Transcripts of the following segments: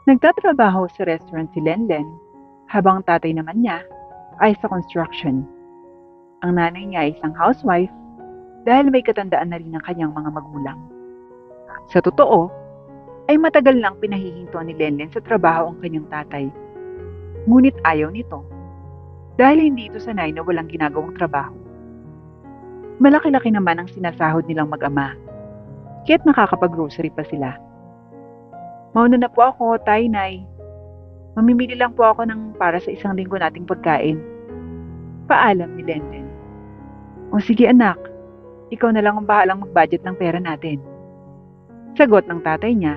Nagtatrabaho sa restaurant si Lenlen, habang tatay naman niya ay sa construction. Ang nanay niya ay isang housewife dahil may katandaan na rin ang kanyang mga magulang. Sa totoo, ay matagal nang pinahihinto ni Lenlen sa trabaho ang kanyang tatay. Ngunit ayaw nito dahil hindi ito sanay na walang ginagawang trabaho. Malaki-laki naman ang sinasahod nilang mag-ama, kaya't nakakapag-grocery pa sila. Mauna na po ako, tay, nay. Mamimili lang po ako ng para sa isang linggo nating pagkain. Paalam ni Lenlen. O sige anak, ikaw na lang ang bahalang mag-budget ng pera natin. Sagot ng tatay niya,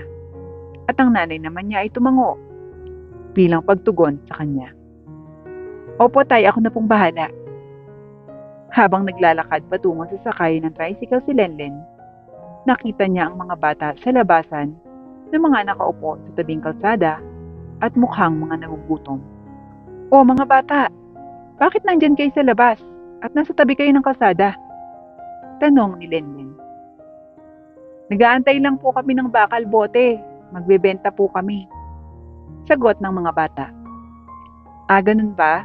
at ang nanay naman niya ay tumango bilang pagtugon sa kanya. Opo tay, ako na pong bahala. Habang naglalakad patungo sa sakay ng tricycle si Lenlen, nakita niya ang mga bata sa labasan na mga nakaupo sa tabing kalsada at mukhang mga nagugutom. O mga bata, bakit nandyan kayo sa labas at nasa tabi kayo ng kalsada? Tanong ni Lenlen. Nag-aantay lang po kami ng bakal bote. Magbebenta po kami. Sagot ng mga bata. Ganun ba?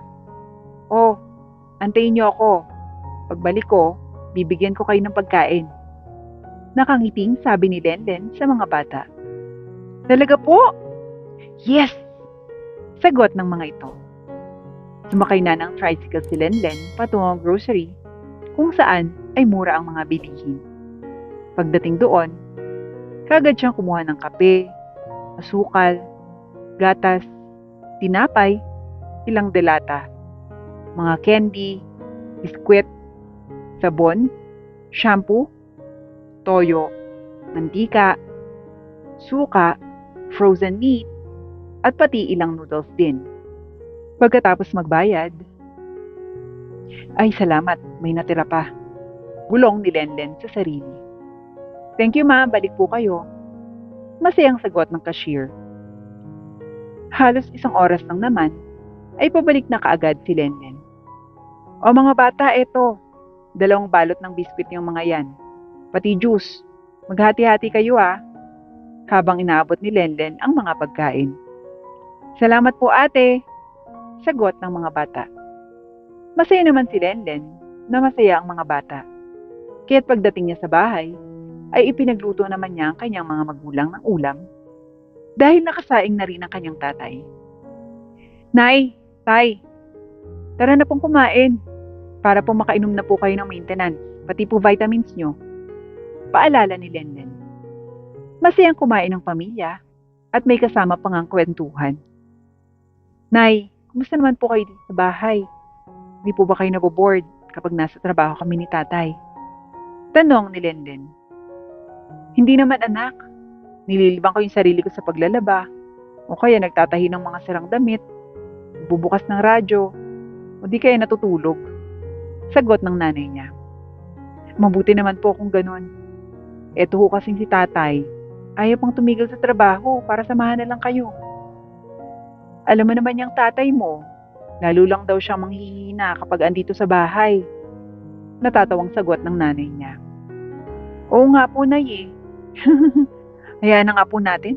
O, antayin niyo ako. Pagbalik ko, bibigyan ko kayo ng pagkain. Nakangiting sabi ni Lenlen sa mga bata. Talaga po? Yes! Sagot ng mga ito. Sumakay na ng tricycle si Lenlen patungong grocery kung saan ay mura ang mga bilihin. Pagdating doon, kagad siyang kumuha ng kape, asukal, gatas, tinapay, ilang delata, mga candy, biskwit, sabon, shampoo, toyo, mantika, suka, frozen meat, at pati ilang noodles din. Pagkatapos magbayad, ay salamat, may natira pa. Bulong ni Lenlen sa sarili. Thank you ma, balik po kayo. Masayang sagot ng cashier. Halos isang oras lang naman, ay pabalik na kaagad si Lenlen. O mga bata, eto, 2 balot ng biskwit yung mga yan. Pati juice, maghati-hati kayo habang inaabot ni Lenlen ang mga pagkain. Salamat po ate, sagot ng mga bata. Masaya naman si Lenlen na masaya ang mga bata. Kaya't pagdating niya sa bahay, ay ipinagluto naman niya ang kanyang mga magulang ng ulam dahil nakasaing na rin ang kanyang tatay. Nay, tay, tara na pong kumain para po makainom na po kayo ng maintenance, pati po vitamins nyo. Paalala ni Lenlen. Masayang kumain ng pamilya at may kasama pang ang kwentuhan. Nay, kumusta naman po kayo dito sa bahay? Hindi po ba kayo naboboard kapag nasa trabaho kami ni tatay? Tanong ni Lenlen. Hindi naman anak. Nililibang ko yung sarili ko sa paglalaba o kaya nagtatahi ng mga sirang damit, bubukas ng radyo o di kaya natutulog. Sagot ng nanay niya. Mabuti naman po kung ganun. Eto ho kasing si tatay, ayaw pang tumigil sa trabaho para samahan na lang kayo. Alam mo naman yung tatay mo, lalo lang daw siyang manghihina kapag andito sa bahay. Natatawang sagot ng nanay niya. Oo nga po, nay eh. Hayaan na nga po natin.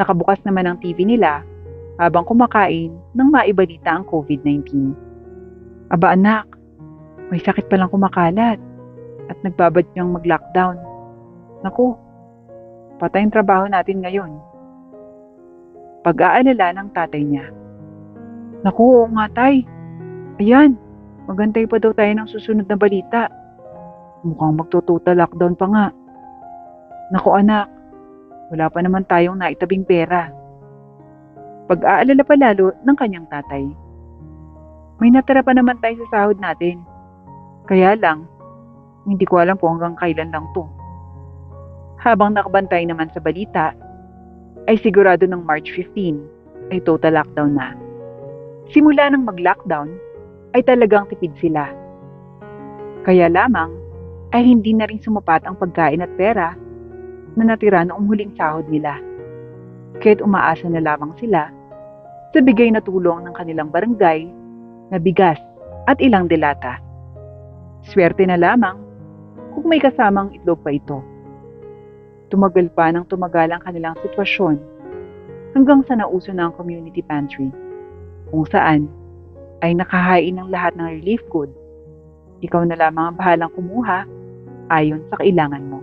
Nakabukas naman ang TV nila habang kumakain nang maibalita ang COVID-19. Aba anak, may sakit palang kumakalat at nagbabad niyang mag-lockdown. Naku, patay ang trabaho natin ngayon. Pag-aalala ng tatay niya. Naku, oo nga tay. Ayan, magantay pa daw tayo ng susunod na balita. Mukhang magto-total lockdown pa nga. Naku anak, wala pa naman tayong naitabing pera. Pag-aalala pa lalo ng kanyang tatay. May natira pa naman tayo sa sahod natin. Kaya lang, hindi ko alam kung hanggang kailan lang to. Habang nakabantay naman sa balita, ay sigurado ng March 15 ay total lockdown na. Simula nang mag-lockdown, ay talagang tipid sila. Kaya lamang, ay hindi na rin sumapat ang pagkain at pera na natira noong huling sahod nila. Kaya't umaasa na lamang sila sa bigay na tulong ng kanilang barangay na bigas at ilang delata. Swerte na lamang kung may kasamang itlog pa ito. Tumagal pa ng tumagal ang kanilang sitwasyon hanggang sa nauso na ang community pantry, kung saan ay nakahain ng lahat ng relief goods. Ikaw na lamang ang bahalang kumuha ayon sa kailangan mo.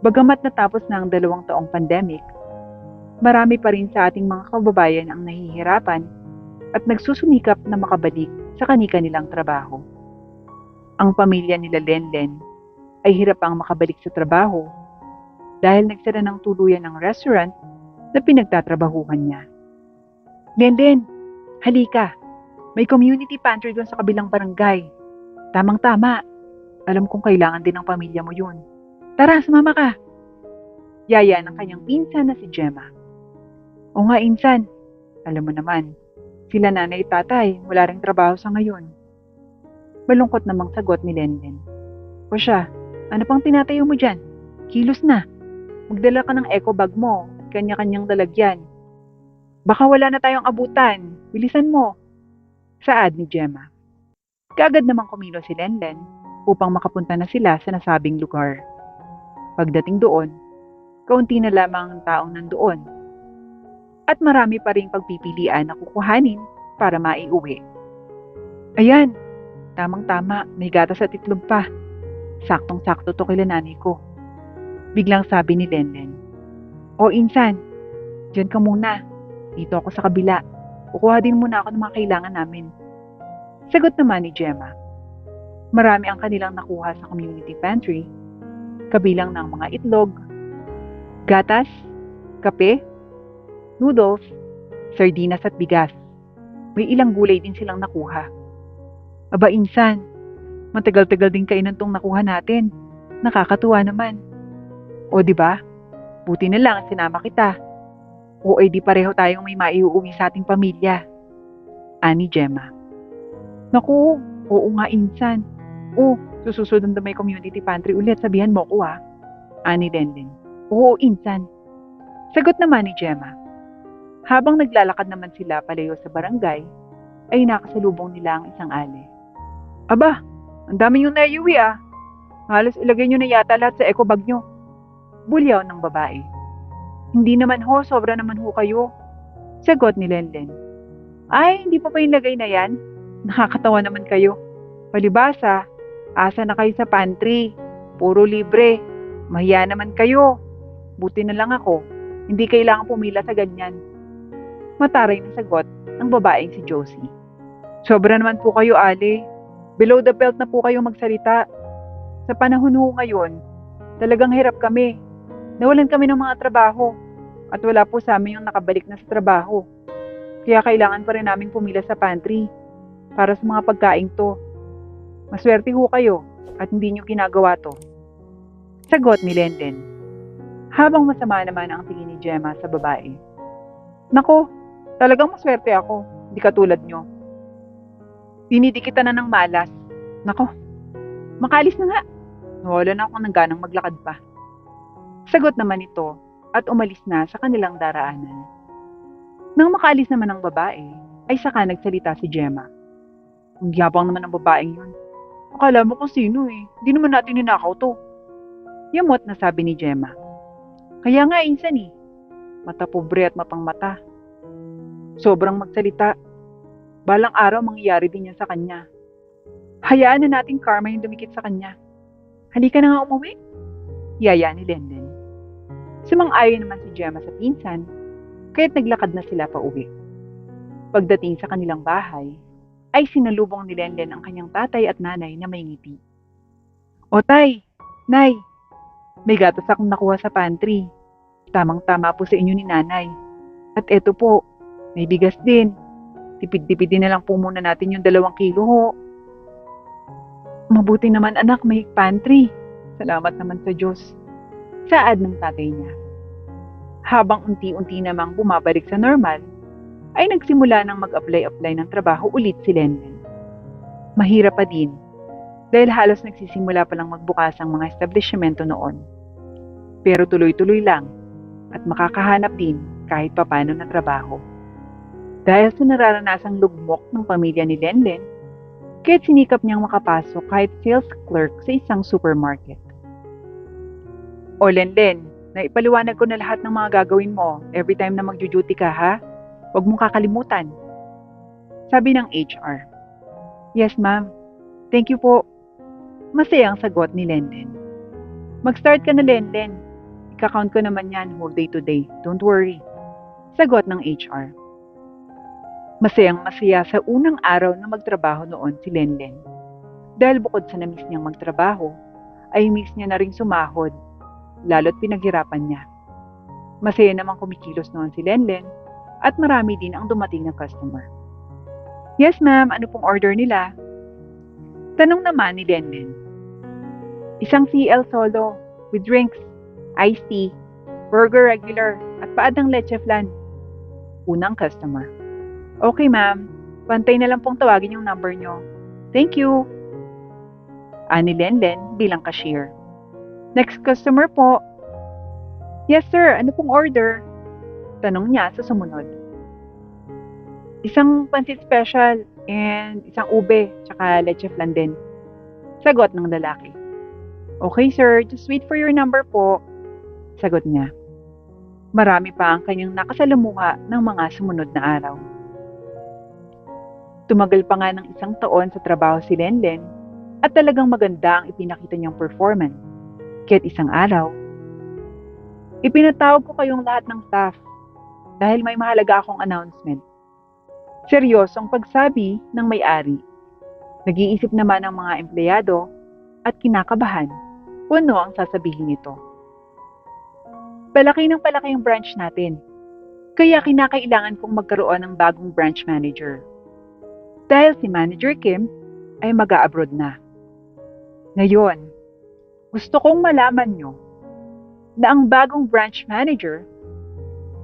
Bagamat natapos na ang 2 taong pandemic, marami pa rin sa ating mga kababayan ang nahihirapan at nagsusumikap na makabalik sa kani-kanilang trabaho. Ang pamilya nila Lenlen ay hirap ang makabalik sa trabaho dahil nagsara ng tuluyan ng restaurant na pinagtatrabahuhan niya. Lenlen, halika! May community pantry doon sa kabilang barangay. Tamang-tama. Alam kong kailangan din ng pamilya mo yun. Tara, sumama ka! Yaya ng kanyang pinsan na si Gemma. O nga, insan. Alam mo naman, sila nanay at tatay, wala ring trabaho sa ngayon. Malungkot namang sagot ni Lenlen. O siya, ano pang tinatayo mo dyan? Kilos na. Magdala ka ng eco bag mo at kanya-kanyang lalagyan. Baka wala na tayong abutan. Bilisan mo. Saad ni Gemma. Kaagad namang kumilo si Lenlen upang makapunta na sila sa nasabing lugar. Pagdating doon, kaunti na lamang ang taong nandoon. At marami pa ring pagpipilian na kukuhanin para maiuwi. Ayan, tamang-tama, may gatas at itlog pa. Saktong-sakto to kila nanay ko. Biglang sabi ni Lenlen. O insan, dyan ka muna. Dito ako sa kabila. Kukuha din muna ako ng mga kailangan namin. Sagot naman ni Gemma. Marami ang kanilang nakuha sa community pantry, kabilang ng mga itlog, gatas, kape, noodles, sardinas at bigas. May ilang gulay din silang nakuha. Aba insan, matagal-tagal din kainan tong nakuha natin. Nakakatuwa naman. O di ba? Buti na lang sinama kita. O ay di pareho tayong may maiuwi sa ating pamilya. Ani Gemma. Naku, oo nga insan. O, susunod na may community pantry ulit, sabihan mo ko ha. Ani Lenlen. Oo insan. Sagot naman ni Gemma. Habang naglalakad naman sila palayo sa barangay, ay nakasalubong nila ang isang ale. Aba, ang dami yung naiuwi ah. Halos ilagay nyo na yata lahat sa eco bag nyo. Bulyaw ng babae. Hindi naman ho, sobra naman ho kayo. Sagot ni Lenlen. Ay, hindi pa yung lagay na yan? Nakakatawa naman kayo. Palibasa, asa na kayo sa pantry. Puro libre. Mahiya naman kayo. Buti na lang ako. Hindi kailangan pumila sa ganyan. Mataray na sagot ng babaeng si Josie. Sobra naman po kayo, Ale. Below the belt na po kayo magsalita. Sa panahon ho ngayon, talagang hirap kami. Nawalan kami ng mga trabaho at wala po sa amin yung nakabalik na sa trabaho. Kaya kailangan pa rin naming pumila sa pantry para sa mga pagkain to. Maswerte ho kayo at hindi nyo ginagawa to. Sagot ni Lenlen. Habang masama naman ang tingin ni Gemma sa babae. Nako, talagang maswerte ako, hindi katulad nyo. Dinidikitan na ng malas. Nako, makalis na nga. Nawala na ako ng ganang maglakad pa. Sagot naman ito at umalis na sa kanilang daraanan. Nang makaalis naman ang babae, ay saka nagsalita si Gemma. Ang yabang naman ng babaeng yun. Akala mo kung sino eh. Hindi naman natin ninakaw to. Yamot na sabi ni Gemma. Kaya nga insan eh. Mata pobre at mapangmata. Sobrang magsalita. Balang araw mangyayari din yan sa kanya. Hayaan na nating karma yung dumikit sa kanya. Halika na nga umuwi. Yaya ni Lenlen. Sumang-ayon naman si Gemma sa pinsan, kaya't naglakad na sila pa uwi. Pagdating sa kanilang bahay, ay sinalubong ni Lenlen ang kanyang tatay at nanay na may ngiti. O tay, nay, may gatas akong nakuha sa pantry. Tamang-tama po sa inyo ni nanay. At eto po, may bigas din. Tipid-tipidin na lang po muna natin yung 2 kilo ho. Mabuti naman anak, may pantry. Salamat naman sa Diyos. Saad ng tatay niya. Habang unti-unti namang bumabalik sa normal, ay nagsimula ng mag-apply ng trabaho ulit si Lenlen. Mahirap pa din, dahil halos nagsisimula pa lang magbukas ang mga establishmento noon. Pero tuloy-tuloy lang, at makakahanap din kahit papano na trabaho. Dahil sa nararanasang lugmok ng pamilya ni Lenlen, kaya't sinikap niyang makapasok kahit sales clerk sa isang supermarket. O Lenlen, naipaliwanag ko na lahat ng mga gagawin mo every time na magjo-duty ka, ha? Huwag mong kakalimutan. Sabi ng HR. Yes, ma'am. Thank you po. Masayang sagot ni Lenlen. Mag-start ka na, Lenlen. Ika-count ko naman yan whole day today. Don't worry. Sagot ng HR. Masayang masaya sa unang araw na magtrabaho noon si Lenlen. Dahil bukod sa namiss niyang magtrabaho, ay miss niya na ring sumahod, lalo't pinaghirapan niya. Masaya namang kumikilos noon si Lenlen at marami din ang dumating na customer. Yes ma'am, ano pong order nila? Tanong naman ni Lenlen. Isang CL solo with drinks, iced tea, burger regular at paadang leche flan. Unang customer. Okay ma'am, pantay na lang pong tawagin yung number nyo. Thank you. Ani Lenlen bilang cashier. Next customer po. Yes sir, ano pong order? Tanong niya sa sumunod. Isang pansit special and isang ube tsaka leche flan din. Sagot ng lalaki. Okay sir, just wait for your number po. Sagot niya. Marami pa ang kanyang nakasalamuha ng mga sumunod na araw. Tumagal pa nga ng isang taon sa trabaho si Lenlen at talagang maganda ang ipinakita niyang performance. Kaya't isang araw, ipinatawag ko kayong lahat ng staff dahil may mahalaga akong announcement. Seryosong pagsabi ng may-ari. Nag-iisip naman ang mga empleyado at kinakabahan kung ano ang sasabihin nito. Palaki ng palaki ang branch natin, kaya kinakailangan kong magkaroon ng bagong branch manager. Dahil si Manager Kim ay mag-a-abroad na. Ngayon, gusto kong malaman nyo na ang bagong branch manager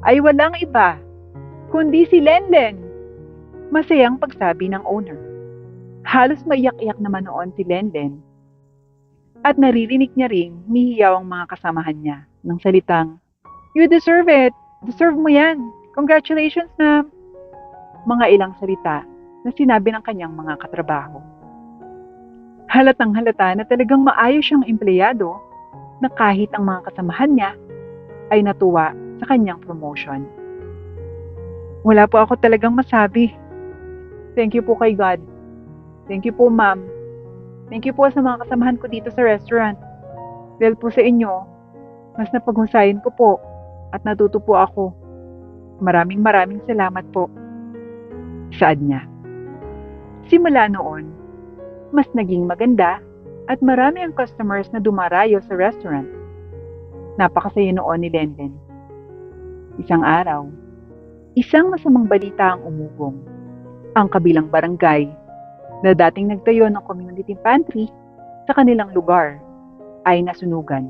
ay walang iba kundi si Lenlen. Masayang pagsabi ng owner. Halos maiyak-iyak naman noon si Lenlen at naririnig niya ring mihiyaw ang mga kasamahan niya ng salitang, "You deserve it! Deserve mo yan! Congratulations ma'am!" Mga ilang salita na sinabi ng kanyang mga katrabaho. Halatang halata na talagang maayos siyang empleyado na kahit ang mga kasamahan niya ay natuwa sa kanyang promotion. Wala po ako talagang masabi. Thank you po kay God. Thank you po ma'am. Thank you po sa mga kasamahan ko dito sa restaurant. Dahil po sa inyo, mas napaghusayan ko po at natuto po ako. Maraming salamat po. Saad niya. Simula noon, mas naging maganda at marami ang customers na dumarayo sa restaurant. Napakasaya noon ni Lenlen. Isang araw, isang masamang balita ang umugong. Ang kabilang barangay na dating nagtayo ng community pantry sa kanilang lugar ay nasunugan.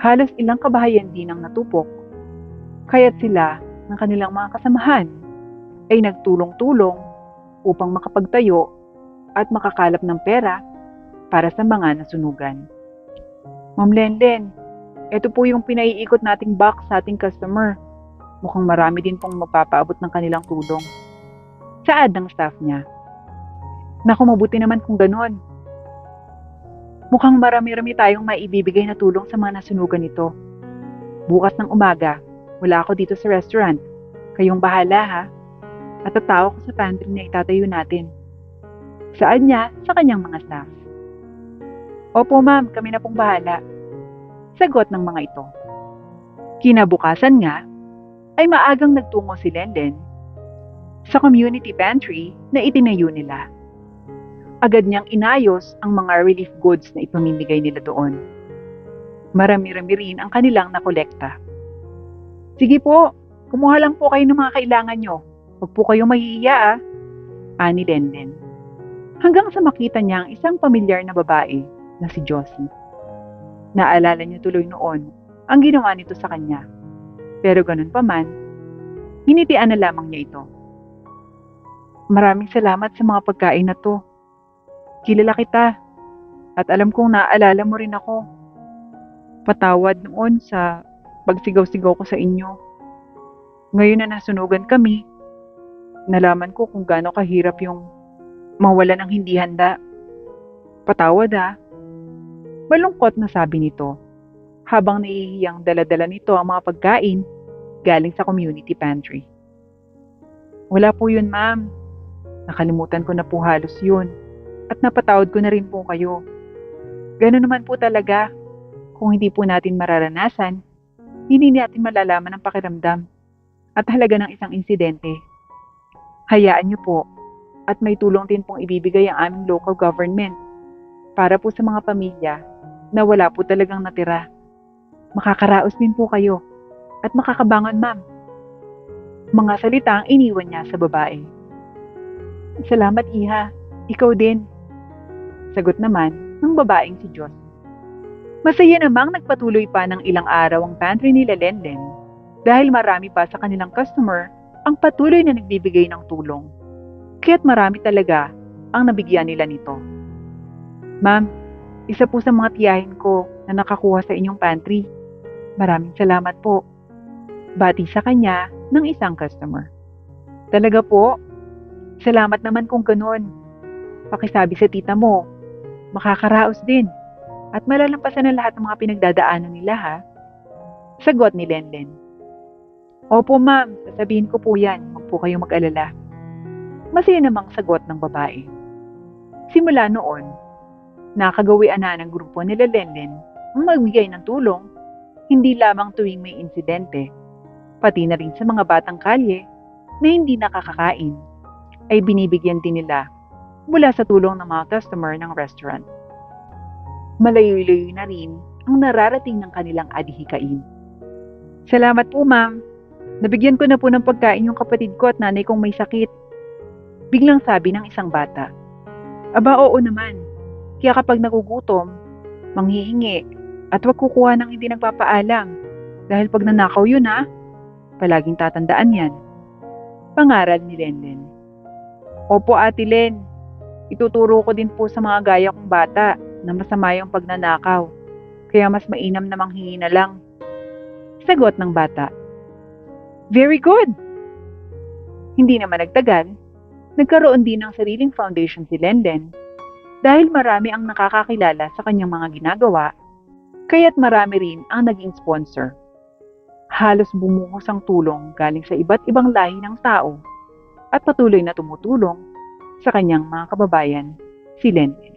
Halos ilang kabahayan din ang natupok, kaya't sila ng kanilang mga kasamahan ay nagtulong-tulong upang makapagtayo at makakalap ng pera para sa mga nasunugan. Ma'am Lenlen, ito po yung pinaiikot nating box sa ating customer. Mukhang marami din pong magpapaabot ng kanilang tulong. Saad ng staff niya. Naku, mabuti naman kung ganon. Mukhang marami-rami tayong maibibigay na tulong sa mga nasunugan nito. Bukas ng umaga, wala ako dito sa restaurant. Kayong bahala ha. At tatawa ko sa pantry na itatayo natin. Saad niya sa kanyang mga staff. Opo ma'am, kami na pong bahala. Sagot ng mga ito. Kinabukasan nga, ay maagang nagtungo si Lenlen sa community pantry na itinayo nila. Agad niyang inayos ang mga relief goods na ipamimigay nila doon. Marami-rami rin ang kanilang nakolekta. Sige po, kumuha lang po kayo ng mga kailangan nyo. Huwag po kayong mahihiya ani Lenlen. Hanggang sa makita niya ang isang pamilyar na babae na si Josie. Naalala niya tuloy noon ang ginawa nito sa kanya. Pero ganun pa man, hinitian na lamang niya ito. Maraming salamat sa mga pagkain na to. Kilala kita at alam kong naaalala mo rin ako. Patawad noon sa pagsigaw-sigaw ko sa inyo. Ngayon na nasunugan kami, nalaman ko kung gaano kahirap yung mawala ng hindi handa. Patawad ha. Malungkot na sabi nito habang nahihiyang dala-dala nito ang mga pagkain galing sa community pantry. Wala po yun, ma'am. Nakalimutan ko na po halos yun at napatawad ko na rin po kayo. Gano'n naman po talaga. Kung hindi po natin mararanasan, hindi natin malalaman ang pakiramdam at halaga ng isang insidente. Hayaan niyo po at may tulong din pong ibibigay ang aming local government para po sa mga pamilya na wala po talagang natira. Makakaraos din po kayo at makakabangon, ma'am. Mga salita ang iniwan niya sa babae. Salamat, Iha. Ikaw din. Sagot naman ng babaeng si Diyos. Masaya namang nagpatuloy pa ng ilang araw ang pantry nila Lenlen dahil marami pa sa kanilang customer ang patuloy na nagbibigay ng tulong. Kaya't marami talaga ang nabigyan nila nito. Ma'am, isa po sa mga tiyahin ko na nakakuha sa inyong pantry. Maraming salamat po. Bati sa kanya ng isang customer. Talaga po? Salamat naman kung ganun. Pakisabi sa tita mo, makakaraos din at malalampasan ang lahat ng mga pinagdadaanan nila, ha? Sagot ni Lenlen. Opo, ma'am, sasabihin ko po yan. Huwag po kayong mag-alala. Masaya namang sagot ng babae. Simula noon, nakagawian na ng grupo nila Lenlen ang magbigay ng tulong, hindi lamang tuwing may insidente, pati na rin sa mga batang kalye na hindi nakakakain, ay binibigyan din nila mula sa tulong ng mga customer ng restaurant. Malayo-layo na rin ang nararating ng kanilang adhikain. Salamat po, ma'am. Nabigyan ko na po ng pagkain yung kapatid ko at nanay kong may sakit. Biglang sabi ng isang bata. Aba, oo naman. Kaya kapag nagugutom, manghihingi at wag kukuha ng hindi nagpapaalam. Dahil pag nanakaw yun, ha? Palaging tatandaan yan. Pangaral ni Lenlen. Opo, Ate Len. Ituturo ko din po sa mga gaya kong bata na masama yung pagnanakaw. Kaya mas mainam na manghingi na lang. Sagot ng bata. Very good! Hindi naman nagtagal, nagkaroon din ng sariling foundation si Lenlen dahil marami ang nakakakilala sa kanyang mga ginagawa, kaya't marami rin ang naging sponsor. Halos bumuhos ang tulong galing sa iba't ibang lahi ng tao at patuloy na tumutulong sa kanyang mga kababayan, si Lenlen.